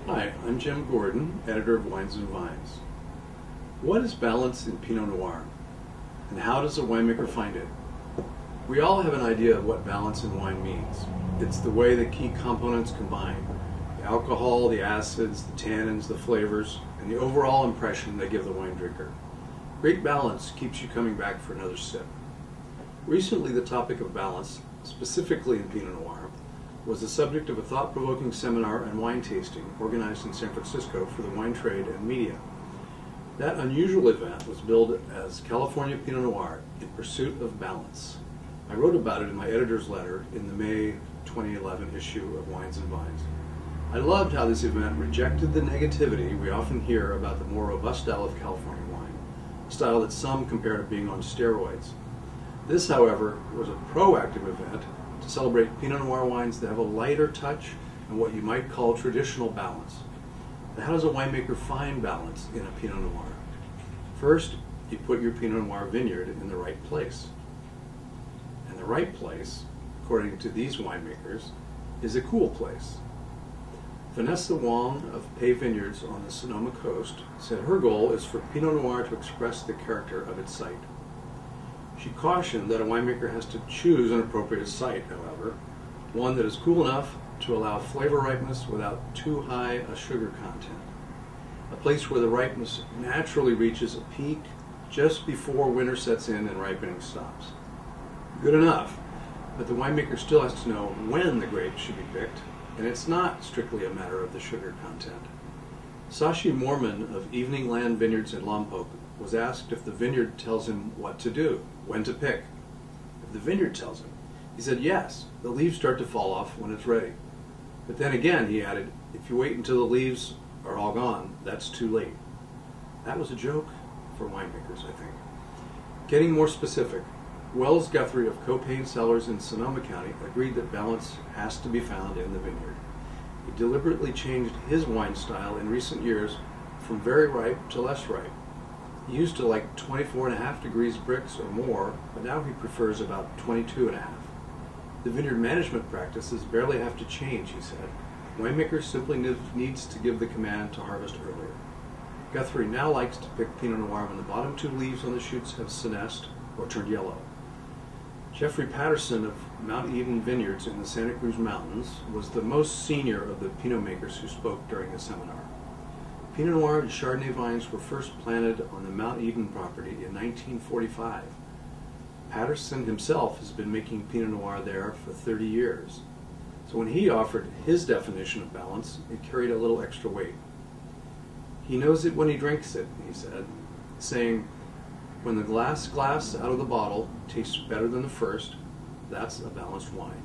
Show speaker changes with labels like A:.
A: Hi, I'm Jim Gordon, editor of Wines and Vines. What is balance in Pinot Noir, and how does a winemaker find it? We all have an idea of what balance in wine means. It's the way the key components combine: the alcohol, the acids, the tannins, the flavors, and the overall impression they give the wine drinker. Great balance keeps you coming back for another sip. Recently, the topic of balance, specifically in Pinot Noir, was the subject of a thought-provoking seminar and wine tasting organized in San Francisco for the wine trade and media. That unusual event was billed as California Pinot Noir in Pursuit of Balance. I wrote about it in my editor's letter in the May 2011 issue of Wines and Vines. I loved how this event rejected the negativity we often hear about the more robust style of California wine, a style that some compare to being on steroids. This, however, was a proactive event to celebrate Pinot Noir wines that have a lighter touch and what you might call traditional balance. But how does a winemaker find balance in a Pinot Noir? First, you put your Pinot Noir vineyard in the right place. And the right place, according to these winemakers, is a cool place. Vanessa Wong of Pei Vineyards on the Sonoma coast said her goal is for Pinot Noir to express the character of its site. She cautioned that a winemaker has to choose an appropriate site, however, one that is cool enough to allow flavor ripeness without too high a sugar content. A place where the ripeness naturally reaches a peak just before winter sets in and ripening stops. Good enough, but the winemaker still has to know when the grapes should be picked, and it's not strictly a matter of the sugar content. Sashi Mormon of Evening Land Vineyards in Lompoc was asked if the vineyard tells him what to do, when to pick. If the vineyard tells him, he said yes, the leaves start to fall off when it's ready. But then again, he added, if you wait until the leaves are all gone, that's too late. That was a joke for winemakers, I think. Getting more specific, Wells Guthrie of Copain Cellars in Sonoma County agreed that balance has to be found in the vineyard. He deliberately changed his wine style in recent years from very ripe to less ripe. He used to like 24.5 degrees Brix or more, but now he prefers about 22.5. The vineyard management practices barely have to change, he said. Winemaker simply needs to give the command to harvest earlier. Guthrie now likes to pick Pinot Noir when the bottom two leaves on the shoots have senesced or turned yellow. Jeffrey Patterson of Mount Eden Vineyards in the Santa Cruz Mountains was the most senior of the Pinot makers who spoke during the seminar. Pinot Noir and Chardonnay vines were first planted on the Mount Eden property in 1945. Patterson himself has been making Pinot Noir there for 30 years. So when he offered his definition of balance, it carried a little extra weight. He knows it when he drinks it, he said, saying, when the last glass out of the bottle tastes better than the first, that's a balanced wine.